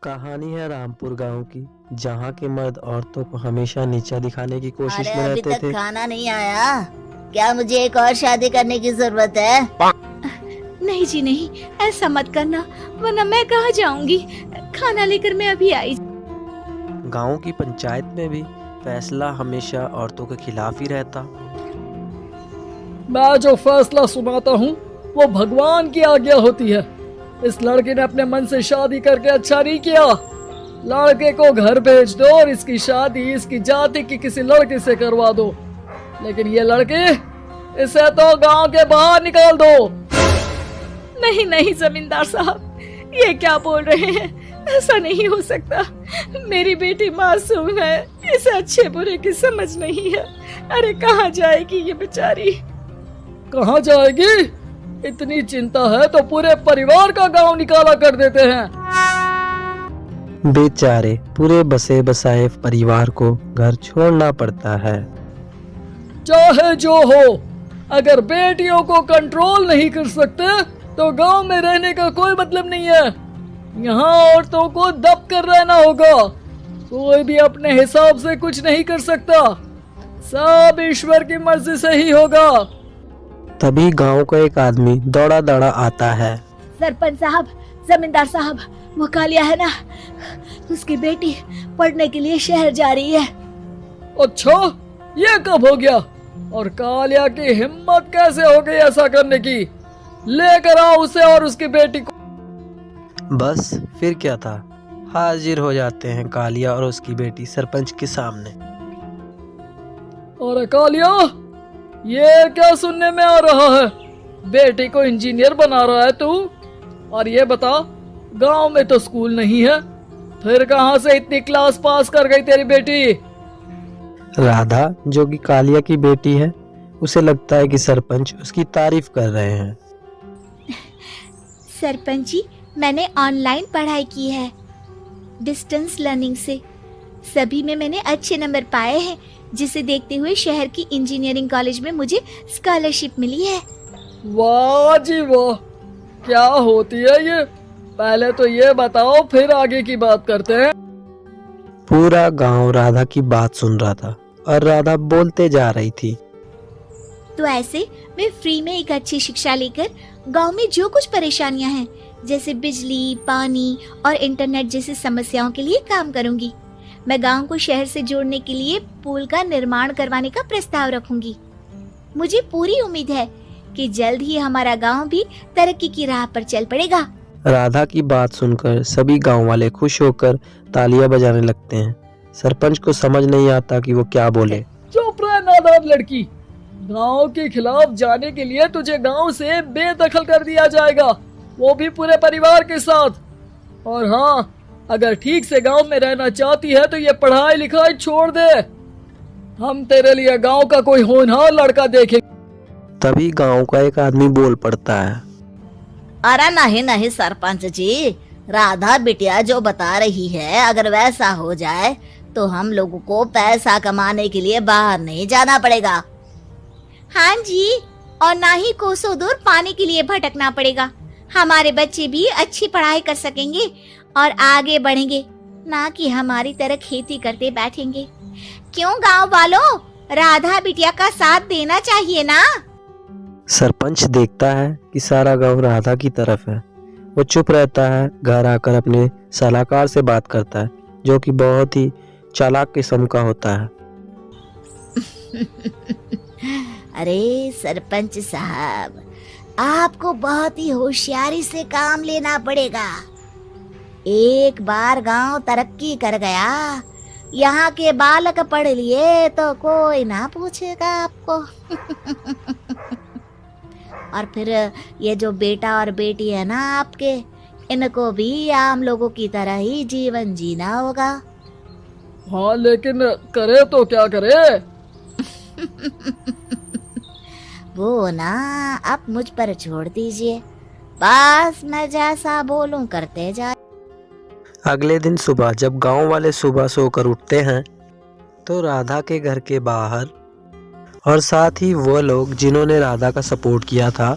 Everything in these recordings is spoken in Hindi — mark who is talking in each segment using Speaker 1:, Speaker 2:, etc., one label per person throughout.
Speaker 1: कहानी है रामपुर गांव की, जहां के मर्द औरतों को हमेशा नीचा दिखाने की कोशिश
Speaker 2: अरे
Speaker 1: में
Speaker 2: अभी
Speaker 1: रहते
Speaker 2: तक
Speaker 1: थे।
Speaker 2: खाना नहीं आया। क्या मुझे एक और शादी करने की जरूरत है?
Speaker 3: नहीं जी नहीं, ऐसा मत करना, वरना मैं कहाँ जाऊंगी। खाना लेकर मैं अभी आई।
Speaker 1: गांव की पंचायत में भी फैसला हमेशा औरतों के खिलाफ ही रहता।
Speaker 4: मैं जो फैसला सुनाता हूँ वो भगवान की आज्ञा होती है। इस लड़के ने अपने मन से शादी करके अच्छा नहीं किया। लड़के को घर भेज दो और इसकी शादी इसकी जाति की किसी लड़के से करवा दो। लेकिन ये लड़के, इसे तो गांव के बाहर निकाल दो।
Speaker 3: नहीं नहीं जमींदार साहब, ये क्या बोल रहे हैं? ऐसा नहीं हो सकता। मेरी बेटी मासूम है, इसे अच्छे बुरे की समझ नहीं है। अरे कहाँ जाएगी ये बेचारी?
Speaker 4: कहाँ जाएगी? इतनी चिंता है तो पूरे परिवार का गांव निकाला कर देते हैं।
Speaker 1: बेचारे पूरे बसे बसाए परिवार को घर छोड़ना पड़ता है।
Speaker 4: चाहे जो हो, अगर बेटियों को कंट्रोल नहीं कर सकते तो गांव में रहने का कोई मतलब नहीं है। यहाँ औरतों को दब कर रहना होगा। कोई भी अपने हिसाब से कुछ नहीं कर सकता, सब ईश्वर की मर्जी से ही होगा।
Speaker 1: तभी गांव का एक आदमी दौड़ा दौड़ा आता है।
Speaker 3: सरपंच साहब, जमींदार साहब, वो कालिया है ना, उसकी बेटी पढ़ने के लिए शहर जा रही है।
Speaker 4: अच्छा, ये कब हो गया? और कालिया की हिम्मत कैसे हो गई ऐसा करने की? लेकर आओ उसे और उसकी बेटी को।
Speaker 1: बस फिर क्या था, हाजिर हो जाते हैं कालिया और उसकी बेटी सरपंच के सामने।
Speaker 4: और कालिया, ये क्या सुनने में आ रहा है? बेटी को इंजीनियर बना रहा है तू? और ये बता, गांव में तो स्कूल नहीं है, फिर कहां से इतनी क्लास पास कर गई तेरी बेटी?
Speaker 1: राधा, जो कि कालिया की बेटी है, उसे लगता है कि सरपंच उसकी तारीफ कर रहे हैं।
Speaker 3: सरपंच जी, मैंने ऑनलाइन पढ़ाई की है, डिस्टेंस लर्निंग से। सभी में मैंने अच्छे नंबर पाए हैं, जिसे देखते हुए शहर की इंजीनियरिंग कॉलेज में मुझे स्कॉलरशिप मिली है।
Speaker 4: वाह जी वाह, क्या होती है ये? पहले तो ये बताओ, फिर आगे की बात करते हैं।
Speaker 1: पूरा गांव राधा की बात सुन रहा था और राधा बोलते जा रही थी।
Speaker 3: तो ऐसे मैं फ्री में एक अच्छी शिक्षा लेकर गांव में जो कुछ परेशानियां हैं, जैसे बिजली, पानी और इंटरनेट जैसी समस्याओं के लिए काम करूंगी। मैं गांव को शहर से जोड़ने के लिए पुल का निर्माण करवाने का प्रस्ताव रखूंगी। मुझे पूरी उम्मीद है कि जल्द ही हमारा गांव भी तरक्की की राह पर चल पड़ेगा।
Speaker 1: राधा की बात सुनकर सभी गांव वाले खुश होकर तालियां बजाने लगते हैं। सरपंच को समझ नहीं आता कि वो क्या बोले।
Speaker 4: चुप रह नादान लड़की, गांव के खिलाफ जाने के लिए तुझे गांव से बेदखल कर दिया जाएगा, वो भी पूरे परिवार के साथ। और हाँ, अगर ठीक से गांव में रहना चाहती है तो ये पढ़ाई लिखाई छोड़ दे। हम तेरे लिए गांव का कोई होनहार लड़का देखेंगे।
Speaker 1: तभी गांव का एक आदमी बोल पड़ता है।
Speaker 2: अरे नहीं नहीं सरपंच जी, राधा बिटिया जो बता रही है, अगर वैसा हो जाए तो हम लोगों को पैसा कमाने के लिए बाहर नहीं जाना पड़ेगा।
Speaker 3: हाँ जी, और ना ही कोसों दूर पानी के लिए भटकना पड़ेगा। हमारे बच्चे भी अच्छी पढ़ाई कर सकेंगे और आगे बढ़ेंगे, ना कि हमारी तरह खेती करते बैठेंगे। क्यों गांव वालों, राधा बिटिया का साथ देना चाहिए ना?
Speaker 1: सरपंच देखता है कि सारा गांव राधा की तरफ है। वो चुप रहता है। घर आकर अपने सलाहकार से बात करता है, जो कि बहुत ही चालाक किस्म का होता है।
Speaker 2: अरे सरपंच साहब, आपको बहुत ही होशियारी से काम लेना पड़ेगा। एक बार गांव तरक्की कर गया, यहाँ के बालक पढ़ लिए तो कोई ना पूछेगा आपको। और फिर ये जो बेटा और बेटी है ना आपके, इनको भी आम लोगों की तरह ही जीवन जीना होगा।
Speaker 4: हाँ, लेकिन करे तो क्या करे?
Speaker 2: वो ना आप मुझ पर छोड़ दीजिए, बस मैं जैसा बोलूं करते जा।
Speaker 1: अगले दिन सुबह जब गांव वाले सुबह सोकर उठते हैं तो राधा के घर के बाहर और साथ ही वो लोग जिन्होंने राधा का सपोर्ट किया था,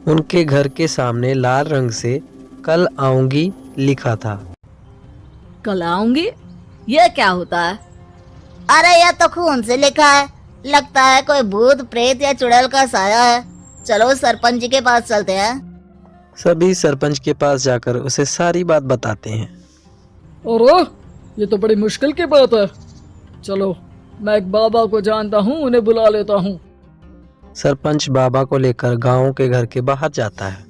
Speaker 1: उनके घर के सामने लाल रंग से कल आऊंगी लिखा था।
Speaker 5: कल आऊंगी। यह क्या होता है?
Speaker 2: अरे यह तो खून से लिखा है, लगता है कोई भूत प्रेत या चुड़ैल का साया है। चलो सरपंच जी के पास चलते हैं।
Speaker 1: सभी सरपंच के पास जाकर उसे सारी बात बताते हैं।
Speaker 4: अरे ये तो बड़ी मुश्किल की बात है। चलो मैं एक बाबा को जानता हूँ, उन्हें बुला लेता हूँ।
Speaker 1: सरपंच बाबा को लेकर गांव के घर के बाहर जाता है।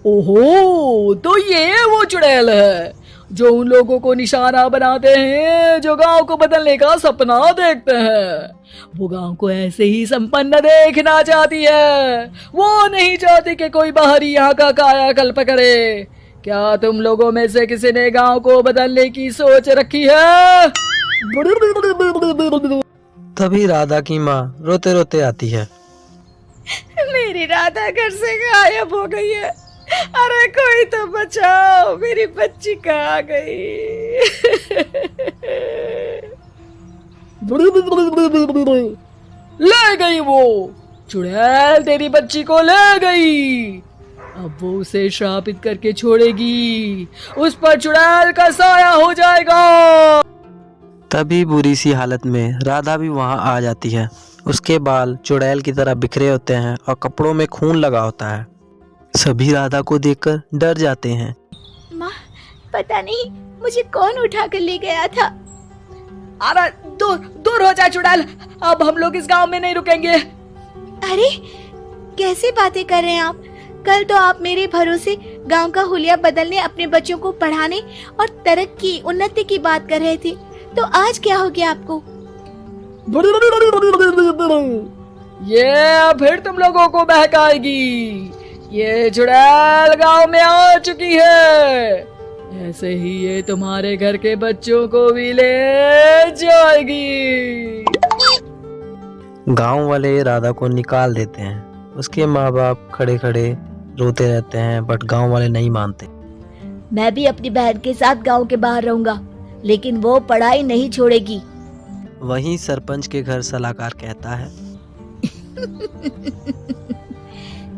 Speaker 4: ओहो, तो ये वो चुड़ैल है जो उन लोगों को निशाना बनाते हैं जो गांव को बदलने का सपना देखते हैं। वो गांव को ऐसे ही संपन्न देखना चाहती है। वो नहीं चाहती कि कोई बाहरी यहाँ का कायाकल्प करे। क्या तुम लोगों में से किसी ने गांव को बदलने की सोच रखी है?
Speaker 1: तभी राधा की माँ रोते रोते आती है।
Speaker 5: मेरी राधा घर से गायब हो गई है। अरे कोई तो बचाओ, मेरी बच्ची कहाँ गई?
Speaker 4: ले गई वो चुड़ैल, तेरी बच्ची को ले गई। अब वो उसे श्रापित करके छोड़ेगी, उस पर चुड़ैल का साया हो जाएगा।
Speaker 1: तभी बुरी सी हालत में राधा भी वहां आ जाती है। उसके बाल चुड़ैल की तरह बिखरे होते हैं और कपड़ों में खून लगा होता है। सभी राधा को देखकर डर जाते हैं।
Speaker 3: माँ, पता नहीं मुझे कौन उठा कर ले गया था।
Speaker 4: अरे दूर दूर हो जा चुड़ैल, अब हम लोग इस गांव में नहीं रुकेंगे।
Speaker 3: अरे कैसी बातें कर रहे हैं आप? कल तो आप मेरे भरोसे गांव का हुलिया बदलने, अपने बच्चों को पढ़ाने और तरक्की उन्नति की बात कर रहे थे, तो आज क्या हो गया आपको?
Speaker 4: ये फिर तुम लोगों को बहकाएगी। ये चुड़ैल गांव में आ चुकी है, ऐसे ही ये तुम्हारे घर के बच्चों को भी ले जाएगी।
Speaker 1: गांव वाले राधा को निकाल देते हैं। उसके माँ बाप खड़े खड़े रोते रहते हैं, बट गांव वाले नहीं मानते।
Speaker 2: मैं भी अपनी बहन के साथ गांव के बाहर रहूंगा, लेकिन वो पढ़ाई नहीं छोड़ेगी।
Speaker 1: वहीं सरपंच के घर सलाहकार कहता है,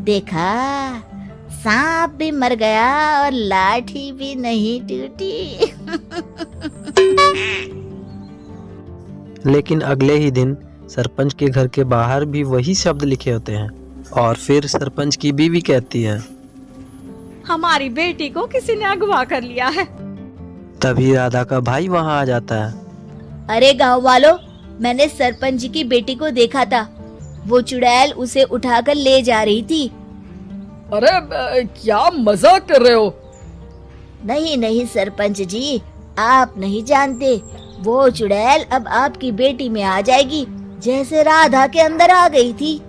Speaker 2: देखा, सांप भी मर गया और लाठी भी नहीं टूटी।
Speaker 1: लेकिन अगले ही दिन सरपंच के घर के बाहर भी वही शब्द लिखे होते हैं। और फिर सरपंच की बीवी कहती है,
Speaker 5: हमारी बेटी को किसी ने अगवा कर लिया है।
Speaker 1: तभी राधा का भाई वहां आ जाता है।
Speaker 2: अरे गांव वालों, मैंने सरपंच जी की बेटी को देखा था। वो चुड़ैल उसे उठाकर ले जा रही थी।
Speaker 4: अरे क्या मजाक कर रहे हो?
Speaker 2: नहीं नहीं सरपंच जी, आप नहीं जानते। वो चुड़ैल अब आपकी बेटी में आ जाएगी, जैसे राधा के अंदर आ गई थी।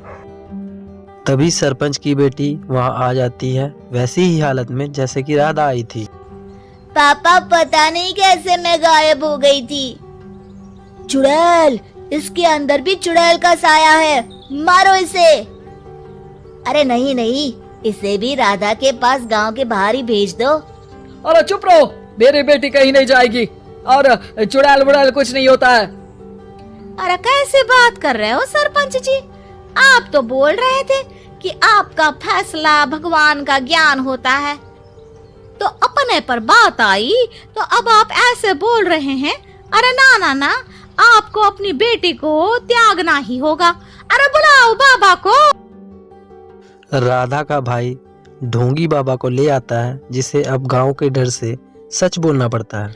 Speaker 1: तभी सरपंच की बेटी वहां आ जाती है, वैसी ही हालत में जैसे कि राधा आई थी।
Speaker 2: पापा, पता नहीं कैसे मैं गायब हो गई थी। चुड़ैल, इसके अंदर भी चुड़ैल का साया है, मारो इसे। अरे नहीं नहीं, इसे भी राधा के पास गांव के बाहर ही भेज दो।
Speaker 4: अरे चुप रहो, मेरी बेटी कहीं नहीं जाएगी और चुड़ैल वुड़ैल कुछ नहीं होता है।
Speaker 5: अरे कैसे बात कर रहे हो सरपंच जी? आप तो बोल रहे थे कि आपका फैसला भगवान का ज्ञान होता है, तो अपने पर बात आई तो अब आप ऐसे बोल रहे हैं। अरे ना ना ना, आपको अपनी बेटी को त्यागना ही होगा। अरे बुलाओ बाबा को।
Speaker 1: राधा का भाई ढोंगी बाबा को ले आता है, जिसे अब गांव के डर से सच बोलना पड़ता है।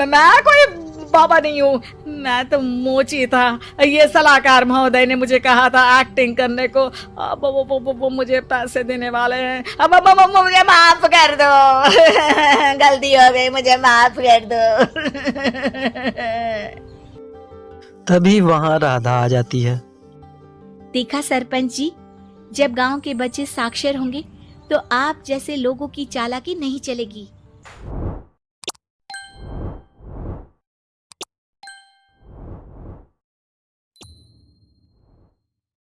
Speaker 4: मैं कोई बाबा नहीं हूँ, मैं तो मोची था। ये सलाहकार महोदय ने मुझे कहा था एक्टिंग करने को। अब वो मुझे पैसे देने वाले हैं। अब मुझे माफ कर दो।
Speaker 2: गलती हो गई, मुझे माफ कर दो।
Speaker 1: तभी वहां राधा आ जाती है।
Speaker 3: देखा सरपंच जी, जब गांव के बच्चे साक्षर होंगे तो आप जैसे लोगों की चालाकी नहीं चलेगी।